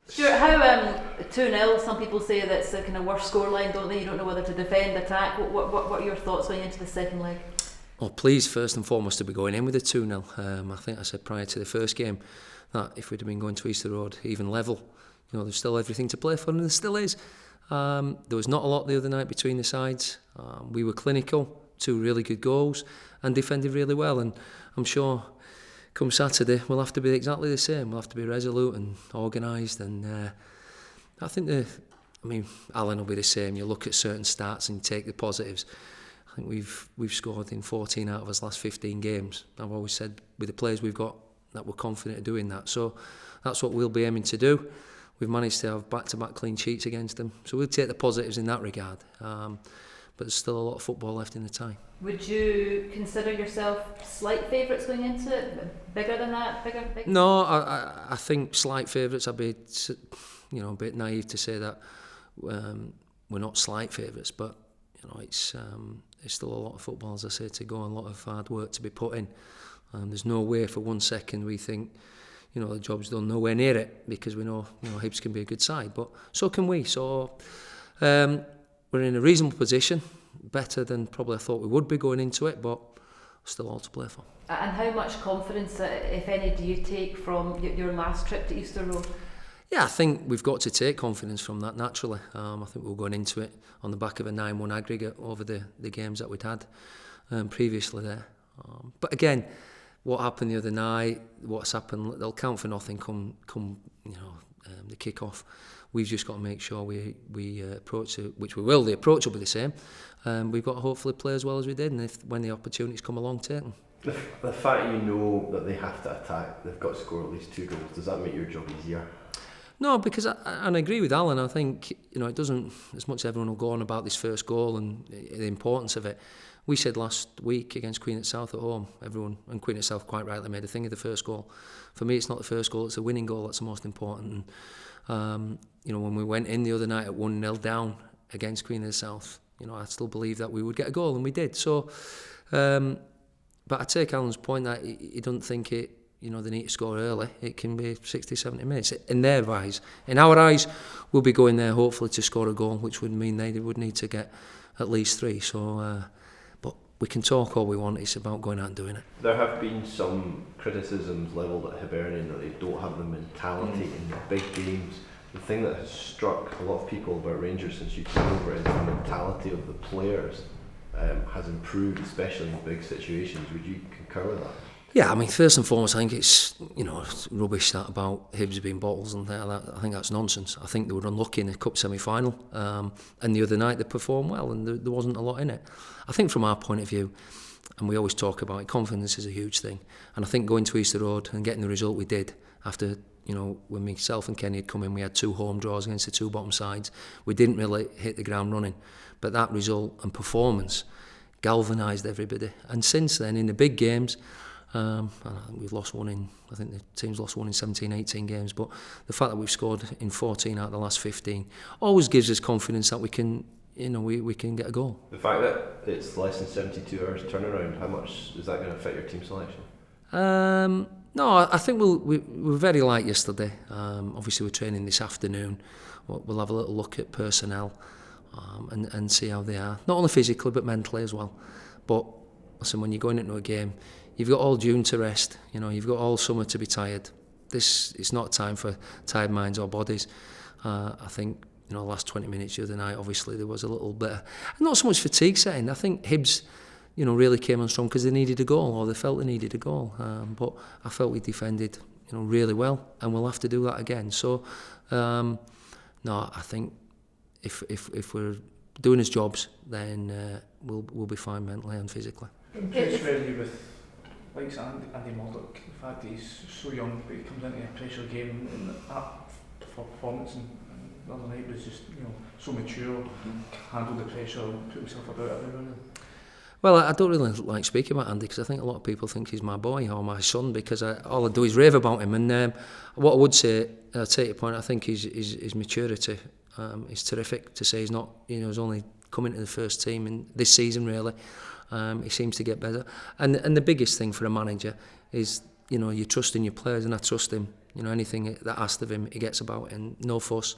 Stuart, how 2-0, some people say that's a kind of worst scoreline, don't they? You don't know whether to defend, attack. What are your thoughts going into the second leg? Well, pleased first and foremost to be going in with a 2-0. I think I said prior to the first game that if we'd have been going to Easter Road even level, there's still everything to play for, and there still is. There was not a lot the other night between the sides. We were clinical, 2 really good goals, and defended really well, and I'm sure come Saturday we'll have to be exactly the same. We'll have to be resolute and organised, and I think Alan will be the same. You look at certain stats and you take the positives. I think we've scored in 14 out of his last 15 games. I've always said with the players we've got that we're confident of doing that, so that's what we'll be aiming to do. We've managed to have back-to-back clean sheets against them, so we'll take the positives in that regard, but there's still a lot of football left in the tie. Would you consider yourself slight favourites going into it? Bigger than that? Bigger? No, I think slight favourites. I'd be a bit naive to say that we're not slight favourites, but it's still a lot of football, as I say, to go and a lot of hard work to be put in. There's no way for 1 second we think the job's done, nowhere near it, because we know Hibs can be a good side, but so can we. So we're in a reasonable position, better than probably I thought we would be going into it, but still all to play for. And how much confidence, if any, do you take from your last trip to Easter Road? Yeah, I think we've got to take confidence from that naturally. I think we were going into it on the back of a 9-1 aggregate over the games that we'd had previously there. But again, what happened the other night, what's happened, they'll count for nothing come the kick-off. We've just got to make sure we approach it, which we will. The approach will be the same. We've got to hopefully play as well as we did, and when the opportunities come along, take them. The fact that they have to attack, they've got to score at least 2 goals, does that make your job easier? No, because I agree with Alan. I think it doesn't, as much as everyone will go on about this first goal and the importance of it. We said last week against Queen at South at home, everyone, and Queen at South quite rightly made a thing of the first goal. For me, it's not the first goal, it's the winning goal that's the most important. And, when we went in the other night at 1-0 down against Queen of the South, I still believe that we would get a goal, and we did. So, but I take Alan's point that he doesn't think they need to score early. It can be 60, 70 minutes. In their eyes. In our eyes, we'll be going there hopefully to score a goal, which would mean they would need to get at least 3. So, but we can talk all we want. It's about going out and doing it. There have been some criticisms levelled at Hibernian that they don't have the mentality in the big games. The thing that has struck a lot of people about Rangers since you came over is the mentality of the players has improved, especially in big situations. Would you concur with that? Yeah, first and foremost, I think it's rubbish that about Hibs being bottles and that. I think that's nonsense. I think they were unlucky in the cup semi-final, and the other night they performed well, and there wasn't a lot in it. I think from our point of view, and we always talk about it, confidence is a huge thing. And I think going to Easter Road and getting the result we did after, when myself and Kenny had come in, we had 2 home draws against the 2 bottom sides. We didn't really hit the ground running, but that result and performance galvanised everybody. And since then, in the big games, I think we've lost one in, I think the team's lost one in 17, 18 games, but the fact that we've scored in 14 out of the last 15 always gives us confidence that we can, we can get a goal. The fact that it's less than 72 hours turnaround, how much is that going to affect your team selection? No, I think we're very light yesterday. Obviously we're training this afternoon. We'll have a little look at personnel and see how they are, not only physically but mentally as well. But listen, when you're going into a game, you've got all June to rest, you've got all summer to be tired. It's not time for tired minds or bodies. I think, the last 20 minutes the other night, obviously there was a little bit, not so much fatigue setting. I think Hibs, really came on strong because they needed a goal, or they felt they needed a goal. But I felt we defended, really well, and we'll have to do that again. So, no, I think if we're doing his jobs, then we'll be fine mentally and physically. I'm pretty ready with likes Andy Murdoch, the fact that he's so young but he comes into a pressure game and that performance and the other night was just so mature, handled the pressure and put himself about everyone. Well, I don't really like speaking about Andy because I think a lot of people think he's my boy or my son because all I do is rave about him. And what I would say, I take your point, I think his maturity is terrific. To say he's not, he's only coming to the first team in this season really. He seems to get better. And the biggest thing for a manager is, you trust in your players, and I trust him You know, anything that asked of him, he gets about, and no fuss.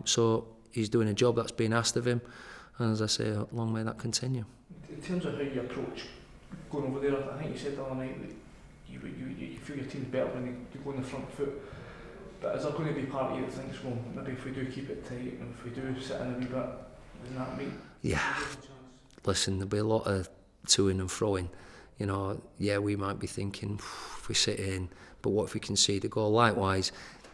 So he's doing a job that's been asked of him, and as I say, long may that continue. In terms of how you approach going over there, I think you said the other night that you feel your team's better when you go on the front foot. But is there going to be part of you that thinks, well, maybe if we do keep it tight and if we do sit in a wee bit, doesn't that make Yeah. Listen, there'll be a lot of to-ing and fro-ing. You know, yeah, we might be thinking, if we sit in, but what if we concede a goal? Likewise,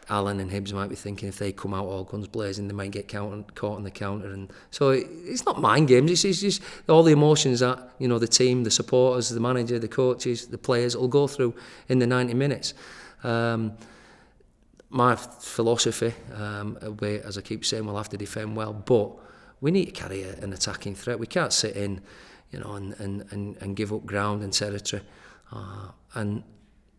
Alan and Hibs might be thinking if they come out all guns blazing, they might get caught on the counter. And so it's not mind games, it's just all the emotions that, you know, the team, the supporters, the manager, the coaches, the players will go through in the 90 minutes. My philosophy, as I keep saying, we'll have to defend well, but we need to carry an attacking threat. We can't sit in, you know, and give up ground and territory. And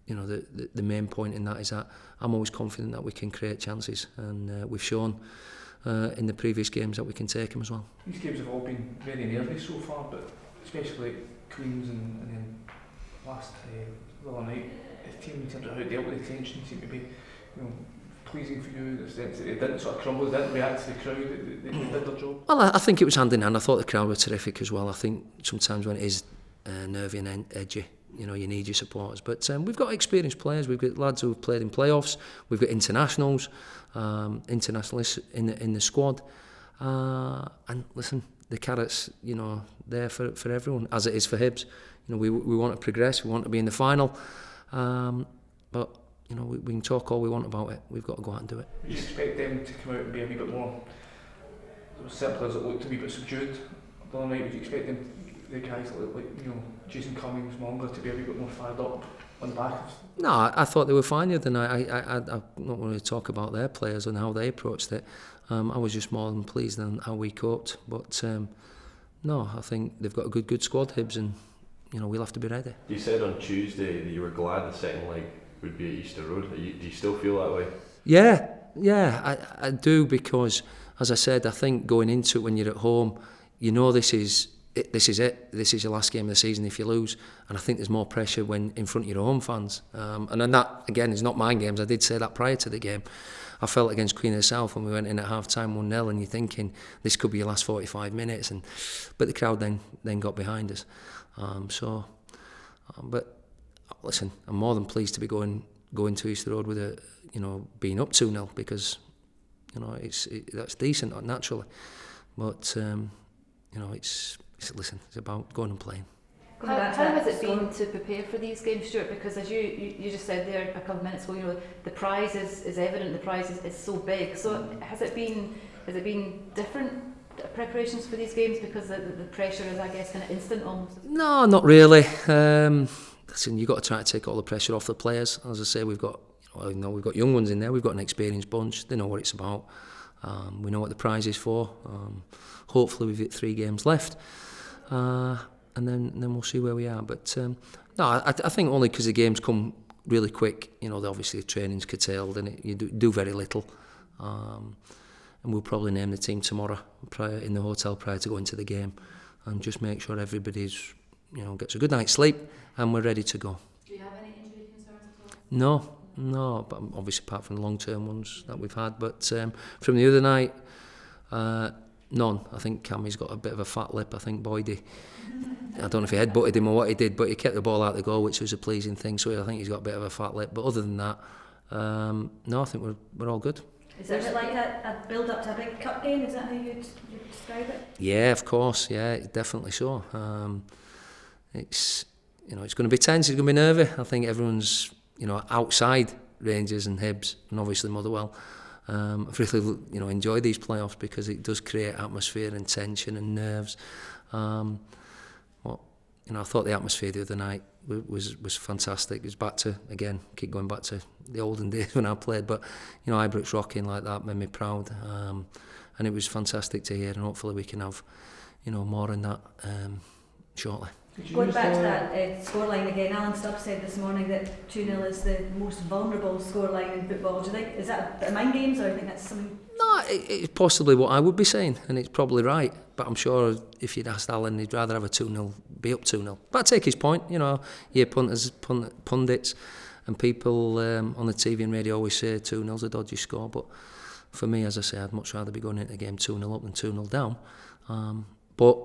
you know, the main point in that is that I'm always confident that we can create chances, and we've shown in the previous games that we can take them as well. These games have all been very nervy so far, but especially Queens and then last the other night, the team in terms of how they dealt with the tension seemed to be, you know, pleasing for you in the sense that they didn't sort of crumble, they didn't react to the crowd, they did their job. Well, I think it was hand in hand. I thought the crowd were terrific as well. I think sometimes when it is nervy and edgy, you know, you need your supporters. But we've got experienced players. We've got lads who have played in playoffs. We've got internationals, internationalists in the squad. And listen, the carrots, you know, there for everyone, as it is for Hibs. You know, we want to progress. We want to be in the final. But you know, we can talk all we want about it. We've got to go out and do it. Would you expect them to come out and be a wee bit more, as simple as it looked, a wee bit subdued the other night? Would you expect them, the guys like you know, Jason Cummings, Monga, to be a wee bit more fired up on the back of? No, I thought they were fine the other night. I'm not going to talk about their players and how they approached it. I was just more than pleased on how we coped. But no, I think they've got a good squad, Hibs, and you know, we'll have to be ready. You said on Tuesday that you were glad the second leg would be at Easter Road. Do you still feel that way? Yeah, I do, because as I said, I think going into it when you're at home, you know this is it. This is your last game of the season if you lose, and I think there's more pressure when in front of your home fans. And then that again is not mind games. I did say that prior to the game. I felt against Queen of the South when we went in at half time 1-0, and you're thinking this could be your last 45 minutes, but the crowd then got behind us. But listen, I'm more than pleased to be going to Easter Road with a, you know, being up 2-0, because you know that's decent naturally. But you know, it's about going and playing. How has it been to prepare for these games, Stuart? Because as you just said there a couple of minutes ago, you know, the prize is evident. The prize is so big. So has it been different preparations for these games, because the pressure is, I guess, kind of instant almost? No, not really. Listen, you've got to try to take all the pressure off the players. As I say, we've got young ones in there. We've got an experienced bunch. They know what it's about. We know what the prize is for. Hopefully, we've got 3 games left, and then we'll see where we are. But no, I think only because the games come really quick. You know, obviously the training's curtailed, and you do very little. And we'll probably name the team tomorrow in the hotel prior to going to the game, and just make sure everybody's, you know, gets a good night's sleep and we're ready to go. Do you have any injury concerns at all? No, but obviously apart from the long-term ones that we've had. But from the other night, none. I think Cammy's got a bit of a fat lip. I think Boydie, I don't know if he headbutted him or what he did, but he kept the ball out the goal, which was a pleasing thing. So I think he's got a bit of a fat lip. But other than that, no, I think we're all good. Is it like a build-up to a big cup game? Is that how you'd describe it? Yeah, of course. Yeah, definitely so. It's going to be tense. It's going to be nervy. I think everyone's, you know, outside Rangers and Hibs and obviously Motherwell. I've really, you know, enjoyed these playoffs because it does create atmosphere and tension and nerves. You know, I thought the atmosphere the other night was fantastic. It's back to, again, keep going back to the olden days when I played, but you know, Ibrox rocking like that made me proud, and it was fantastic to hear, and hopefully we can have, you know, more in that shortly. Going back to that scoreline again, Alan Stubbs said this morning that 2-0 is the most vulnerable scoreline in football. Do you think, is that a bit of mind games, or do you think that's something? No, it's possibly what I would be saying, and it's probably right, but I'm sure if you'd asked Alan, he'd rather have a 2-0, be up 2-0. But I take his point, you know, yeah, punters, pundits, And people on the TV and radio always say 2-0's a dodgy score, but for me, as I say, I'd much rather be going into the game 2-0 up than 2-0 down. But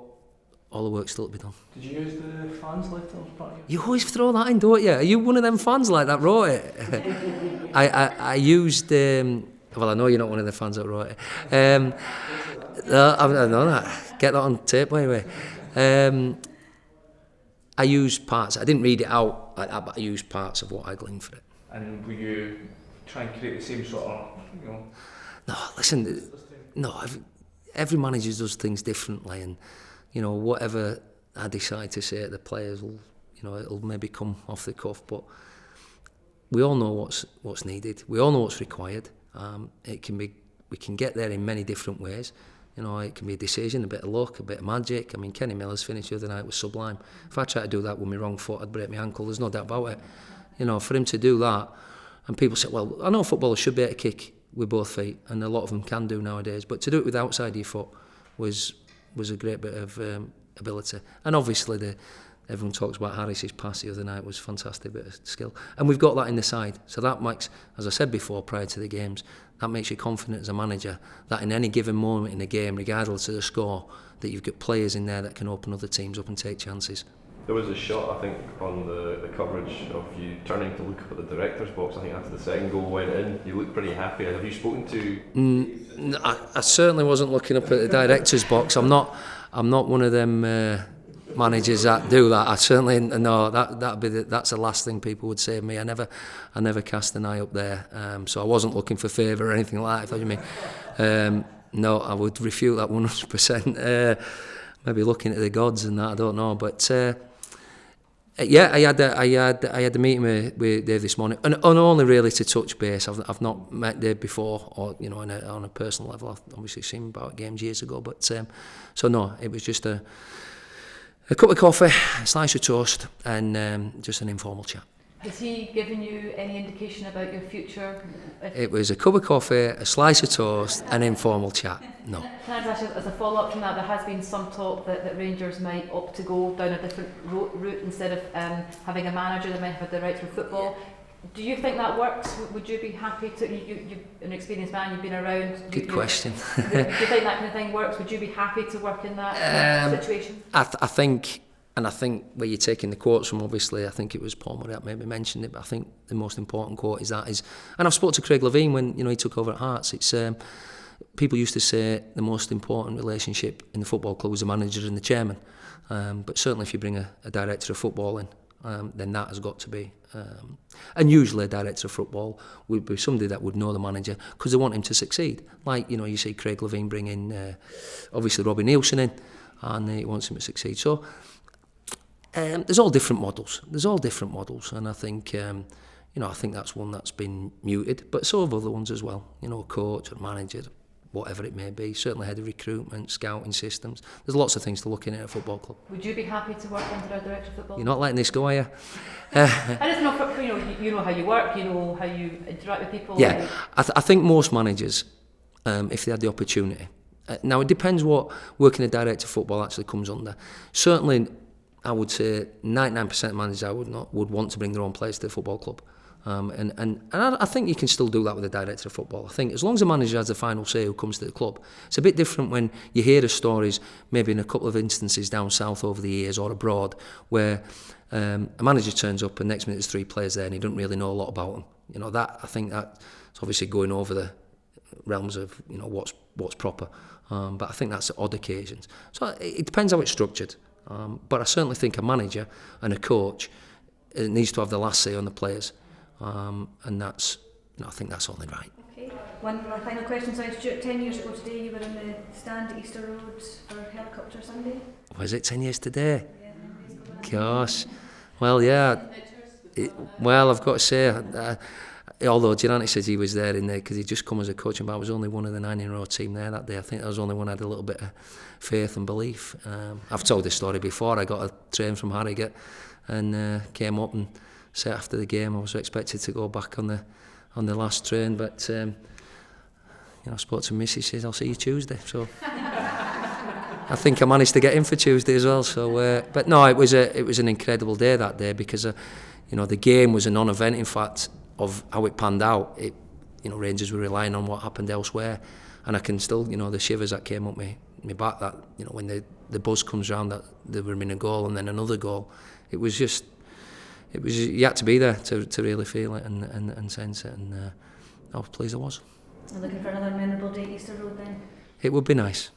all the work's still to be done. Did you use the fans letter as part of your... You always throw that in, don't you? Are you one of them fans like that wrote it? I used... well, I know you're not one of the fans that wrote it. No, I know that. Get that on tape, by the way. I used parts. I didn't read it out like that, but I used parts of what I gleaned for it. And will you try and create the same sort of, No, listen, no, every manager does things differently, and, whatever I decide to say to the players will, it'll maybe come off the cuff, but we all know what's needed. We all know what's required. We can get there in many different ways. It can be a decision, a bit of luck, a bit of magic. I mean, Kenny Miller's finish the other night was sublime. If I tried to do that with my wrong foot, I'd break my ankle. There's no doubt about it. For him to do that, and people say, well, I know footballers should be able to kick with both feet, and a lot of them can do nowadays, but to do it with the outside of your foot was a great bit of ability. And obviously, everyone talks about Harris's pass the other night was a fantastic bit of skill. And we've got that in the side. So that makes, as I said before, prior to the games, that makes you confident as a manager that in any given moment in a game, regardless of the score, that you've got players in there that can open other teams up and take chances. There was a shot, I think, on the coverage of you turning to look up at the director's box. I think after the second goal went in, you looked pretty happy. Have you spoken to... I certainly wasn't looking up at the director's box. I'm not one of them... managers that do that. I certainly no. That's the last thing people would say to me. I never cast an eye up there. So I wasn't looking for favour or anything like that. If you mean, no, I would refute that 100%. Maybe looking at the gods and that. I don't know, but yeah, I had a meeting with Dave this morning, and only really to touch base. I've not met Dave before, or on a personal level. I've obviously seen him about games years ago, but so no, it was just a cup of coffee, a slice of toast, and just an informal chat. Has he given you any indication about your future? It was a cup of coffee, a slice of toast, an informal chat. No. Can I just ask you, as a follow-up from that, there has been some talk that Rangers might opt to go down a different route instead of having a manager, they might have a director of football. Do you think that works? Would you be happy to, you're an experienced man, you've been around. Good question. Do you think that kind of thing works? Would you be happy to work in that situation? I think where you're taking the quotes from, obviously, I think it was Paul Murray that maybe mentioned it, but I think the most important quote is, and I've spoken to Craig Levine when he took over at Hearts, it's people used to say the most important relationship in the football club was the manager and the chairman, but certainly if you bring a director of football in, then that has got to be, and usually a director of football would be somebody that would know the manager because they want him to succeed. Like, you see Craig Levine bring in obviously Robbie Nielsen in, and he wants him to succeed. So there's all different models, and I think I think that's one that's been muted, but so have other ones as well. A coach or manager, whatever it may be, certainly head of recruitment, scouting systems. There's lots of things to look in at a football club. Would you be happy to work under a director of football? You're not letting this go, are you? I just know, you know how you work, you know how you interact with people. Yeah, I think most managers, if they had the opportunity, now it depends what working a director of football actually comes under. Certainly, I would say 99% of managers would want to bring their own players to the football club. And I think you can still do that with a director of football. I think as long as the manager has the final say who comes to the club. It's a bit different when you hear the stories, maybe in a couple of instances down south over the years or abroad, where a manager turns up and next minute there's 3 players there and he doesn't really know a lot about them. I think that's obviously going over the realms of what's proper. But I think that's at odd occasions. So it depends how it's structured. But I certainly think a manager and a coach needs to have the last say on the players. And that's, I think that's only right. Okay. One final question. So, Stuart, 10 years ago today, you were in the stand at Easter Road for Helicopter Sunday. Was it 10 years today? Yeah. Gosh. Well, yeah. I've got to say, although Giranti says he was there in there because he'd just come as a coach, but I was only one of the 9-in-a-row team there that day. I think I was the only one who had a little bit of faith and belief. I've told this story before. I got a train from Harrogate and came up and said after the game I was expected to go back on the last train, but I spoke to Missy, says I'll see you Tuesday. So I think I managed to get in for Tuesday as well. So, but no, it was an incredible day that day because You know, the game was a non-event, in fact, of how it panned out. Rangers were relying on what happened elsewhere, and I can still, the shivers that came up me back, that, when the buzz comes round that there were in a goal and then another goal. It was you had to be there to really feel it and sense it, and I was pleased I was. I'm looking for another memorable day at Easter Road then. It would be nice.